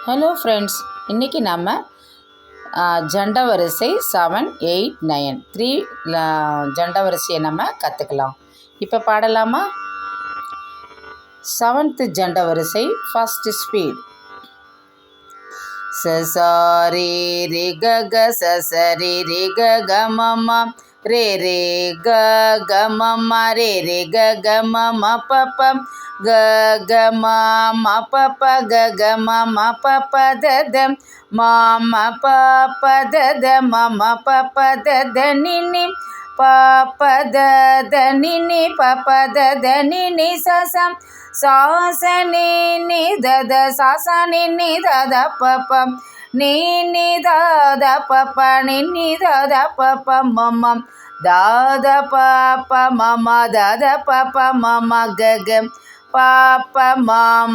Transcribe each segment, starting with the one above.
Hello friends, இன்றைக்கி நம்ம ஜண்டவரிசை 7, 8, 9 3 ஜண்டவரிசையை நம்ம கற்றுக்கலாம். இப்போ பாடலாமா? 7th ஜண்டவரிசை first speed. சரி ரி க க சரி ரி க க ம ரே ரே க க ம ரே ரே க க ம ப ப க க ம ப ப க க ம ப ப த த ம ப ப த த ம ப ப த த நி நி ப ப த த நி நி ப ப த த நி நி ச ச சா ச நி நி த த சா ச நி நி த த ப ப நி நி த த ப ப நி நி த த ப ப ம ம த த ப ப ம ம த த ப ப ம ம க க ப ப ம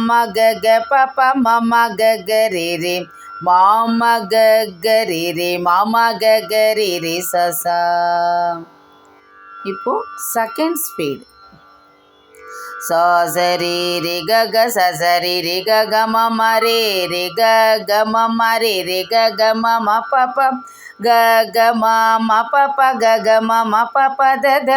ம க க ப ப ம ம க க ரே ரே ம ம க க ரே ரே ம ம க க ரே ரே ச ச. இப்போ செகண்ட் ஸ்பீட். ச சரி ரி க க ச சரி ரி க க ம ம ரே ரே க க ம ம ரே ரே க க ம ம ப ப க க ம ம ப ப க க ம ம ப ப த த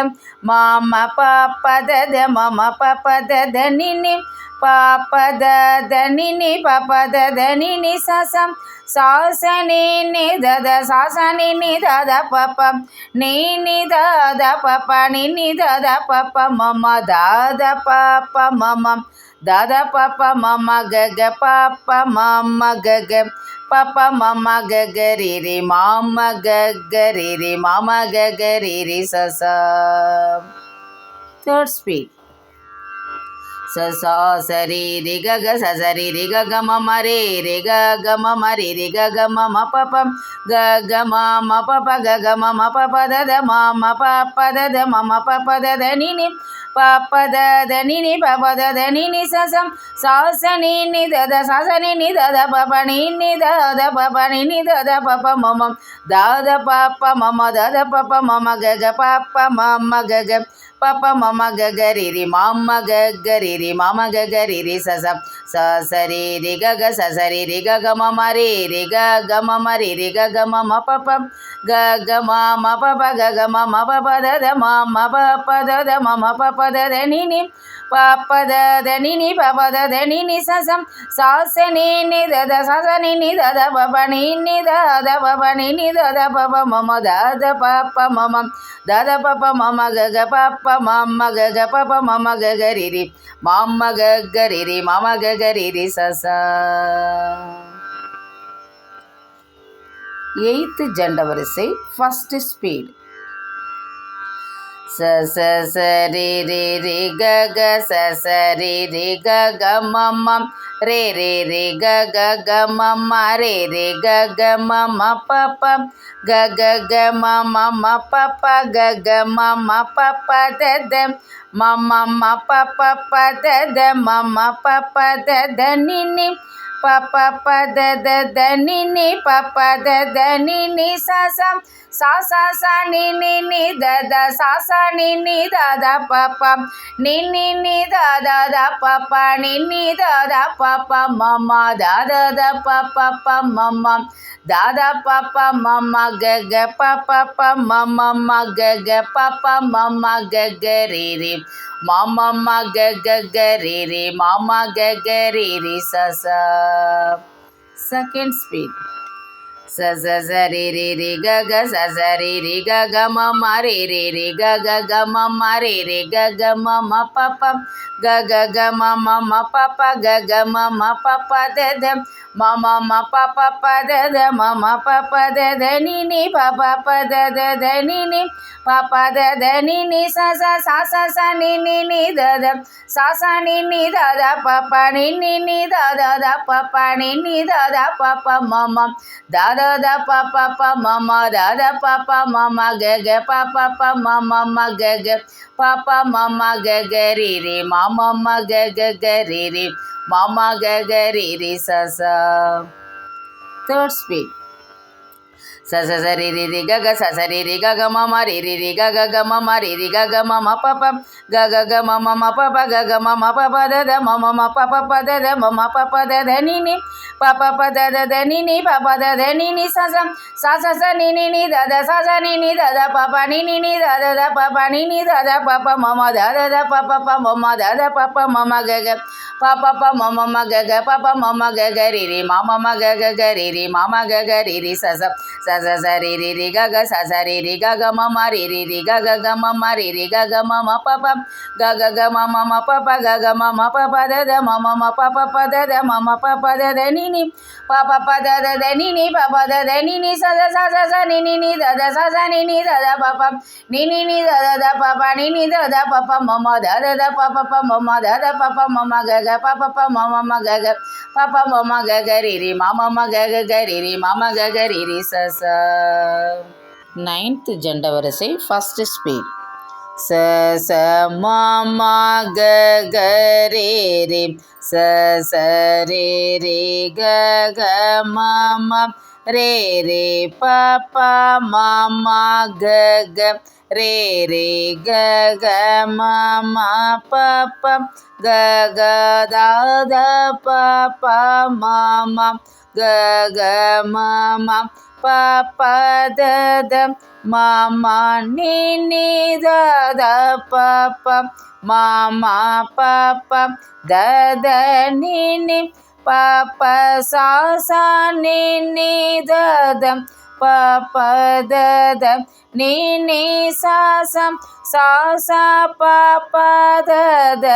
ம ம ப ப த த ம ம ப ப த த நி நி ப ப த த நி நி ப ப த த நி நி ச ச சா ச நி நி த த சா ச நி நி த த ப ப நி நி த த ப ப நி நி த த ப ப ம ம த த ப ப ம ம த த ப ப ம ம க க ப ப ம ம க க ப ப ம ம க க ரே ரே ம ம க க ரே ரே ம ம க க ரே ரே ச ச. Third speed. ச சா சரி ரி க க ச சரி ரி க க ம ம ரே ரே க க ம ம ரே ரே க க ம ம ப ப க க ம ம ப ப க க ம ம ப ப த த ம ம ப ப த த ம ம ப ப த த நி நி ப ப த த நி நி ப ப த த நி நி ச ச சா ச நி நி த த சா ச நி நி த த ப ப நி நி த த ப ப நி நி த த ப ப ம ம த த ப ப ம ம த த ப ப ம ம க க ப ப ம ம க க ப ப ம ம க க ரே ரே ம ம க க ரே ரே ம ம க க ரே ரே ச ச ச ச ரே ரே க க ச ச ரே ரே க க ம ம ரே ரே க க ம ம ரே ரே க க ம ம ப ப க க ம ம ப ப க க ம ம ப ப த த ம ம ப ப த த ம ம ப ப த த நி நி ப ப த த நி நி ப ப த த நி நி ச ச சா ச நி நி த த சா ச நி நி த த ப ப நி நி த த ப ப நி நி த த ப ப ம ம த த ப ப ம ம த த ப ப ம ம க க ப ப ம ம க க ப ப ம ம க க ரே ரே ம ம க க ரே ரே ம ம க க ரே ரே ச ச. 8th ஜண்டவரிசை first speed. ச ச ச ரே ரே ரே க க ச ச ரே ரே க க ம ம ரே ரே ரே க க க ம ம ரே ரே க க ம ம ப ப க க க ம ம ம ப ப க க ம ம ப ப த த ம ம ம ப ப ப த த ம ம ப ப த த நி நி ப ப ப த த த நி நி ப ப த த நி நி ச ச சா சா சா நி நி நி த த சா சா நி நி த த ப ப நி நி நி த த த ப ப நி நி த த ப ப ம ம த த த ப ப ப ம ம த த ப ப ம ம க க ப ப ப ம ம ம க க ப ப ம ம க க ரே ரே ம ம ம க க க ரே ரே ம ம க க ரே ரே ச ச. Second speed. ச ச ச ரே ரே ரே க க ச ச ரே ரே க க ம ம ரே ரே ரே க க க ம ம ரே ரே க க ம ம ப ப க க க ம ம ம ப ப க க ம ம ப ப த த ம ம ம ப ப ப த த ம ம ப ப த த நி நி ப ப ப த த த நி நி ப ப த த நி நி ச ச சா ச ச நி நி நி த த சா ச நி நி த த ப ப நி நி நி த த த ப ப நி நி த த ப ப ம ம த த த ப ப ப ம ம த த ப ப ம ம க க ப ப ப ம ம ம க க ப ப ம ம க க ரே ரே ம ம ம க க க ரே ரே ம ம க க ரே ரே ச ச. Third speed. sa sa sa ri ri ri ga ga sa sa ri ri ga ga ma ma ri ri ri ga ga ga ma ma ri ri ga ga ma ma pa pa ga ga ga ma ma pa pa ga ga ma pa pa da da ma pa pa da da ma pa pa da da ni ni pa pa da da ni ni pa pa da da ni ni sa sa ni ni da da sa sa ni da da pa pa ni da da pa pa ni da da pa pa ma da da pa pa ma da da pa pa ma ga ga pa pa ma ga ga pa pa ma ga ga ri ri ma ga ga ri ri ma ga ga ri ri sa sa ri ri ri ga ga sa sa ri ri ga ga ma ri ri ri ga ga ma ri ri ga ga ma pa pa ga ga ma pa pa ga ga ma pa pa da da ma pa pa da da ma pa pa da da ni ni pa pa da da ni ni pa pa da da ni ni sa sa ni ni da da sa sa ni da da pa pa ni da da pa pa ni da da pa pa ma da da pa pa ma da da pa pa ma ga ga pa pa ma ga ga pa pa ma ga ga ri ri ma ga ga ri ri ma ga ga ri ri sa sa. 9th ஜண்ட வரிசை first speed ச ச ம ம க க ரே ரே ச ச ரே ரே க க ம ம ரே ரே ப ப ம ம க க ரே ரே க க ம ம ப ப க க த த ப ப ம ம க க ம ம ப ப த த ம ம நீ நீ த த ப ப ம ம ப ப த த நீ நீ ப ப சா சா நீ நீ த த ப ப த த நீ நீ சா சா சா சா ப ப த த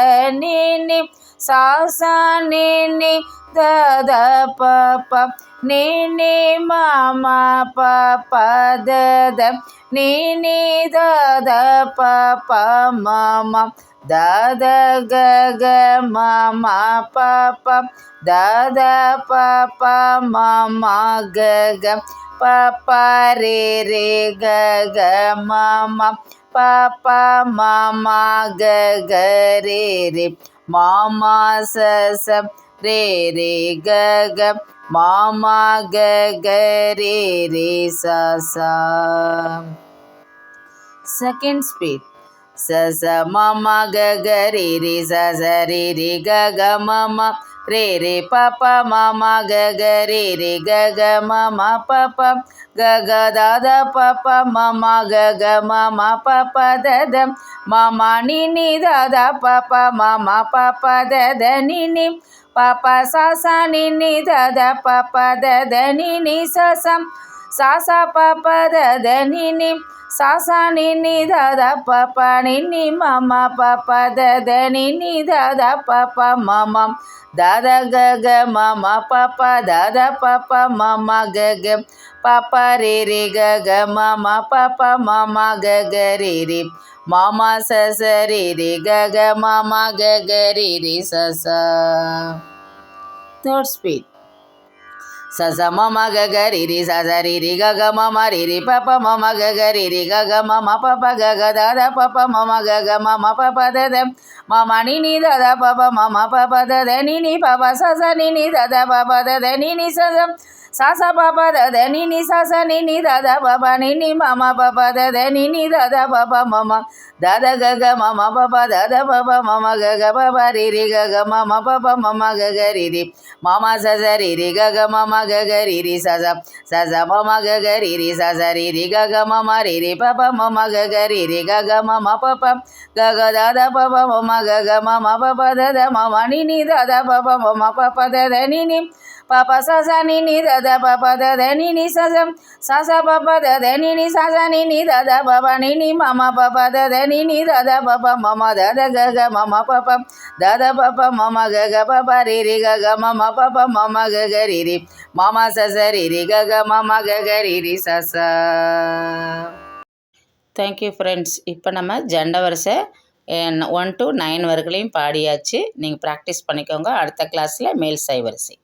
நீ நீ சா சா நீ நீ த த ப ப நீ நீ ம ம ப ப த த நீ நீ த த ப ப ம ம த த க க ம ம ப ப த த ப ப ம ம க க ப ப ரே ரே க க ம ம ப ப ம ம க க ரே ரே ம ம ச ச ரே ரே க க ம ம க க ரே ரே சா சா. Second speed sa sa ma ma ga ga re re sa sa re re ga ga ma ma re re pa pa ma ma ga ga re re ga ga ma ma pa pa ga ga da da pa pa ma ma ga ga ma ma pa pa da da ma ma ni ni da da pa pa ma ma pa pa da da ni ni pa pa sa sa ni ni da da pa pa da da ni ni sa sa pa pa da da ni ni sa sa ni ni da da pa pa ni ni ma ma pa pa da da ni ni da da pa pa ma ma da da ga ga ma ma pa pa da da pa pa ma ma ga ga pa pa re re ga ga ma ma pa pa ma ma ga ga re re ma ma sa sa re re ga ga ma ma ga ga re re sa sa. Third speed sa sa ma ma ga ga re re sa sa re re ga ga ma ma re re pa pa ma ma ga ga re re ga ga ma ma pa pa ga ga da da pa pa ma ma ga ga ma ma pa pa da da ma ma ni ni da da pa pa ma ma pa pa da da ni ni pa pa sa sa ni ni da da pa pa da da ni ni sa sa pa pa da da ni ni sa sa ni ni da da pa pa ni ni ma ma pa pa da da ni ni da da pa pa ma ma da da ga ga ma ma pa pa da da pa pa ma ma ga ga pa pa re re ga ga ma ma pa pa ma ma ga ga re re ma ma sa sa re re ga ga ma ma ga ga re re sa sa ma ma ga ga re re sa sa re re ga ga ma ma re re pa pa ma ma ga ga re re ga ga ma ma pa pa ga ga da da pa pa ma ma ga ga ma ma pa pa da da ma ma ni ni da da pa pa ma ma pa pa da da ni ni pa pa sa sa ni ni da da pa pa da da ni ni sa sa pa pa da da ni ni sa sa ni ni da da pa pa ni ni ma ma pa pa da da ni ni da da pa pa ma ma da da ga ga ma ma pa pa da da pa pa ma ma ga ga pa pa re re ga ga ma ma pa pa ma ma ga ga re re ma ma sa sa re re ga ga ma ma ga ga re re sa sa. Thank you friends. இப்போ நம்ம ஜண்ட வரிசை 1 to 9 வரைகளையும் பாடியாச்சு. நீங்கள் practice பண்ணிக்கோங்க. அடுத்த கிளாஸில் மேல் சை வரிசை.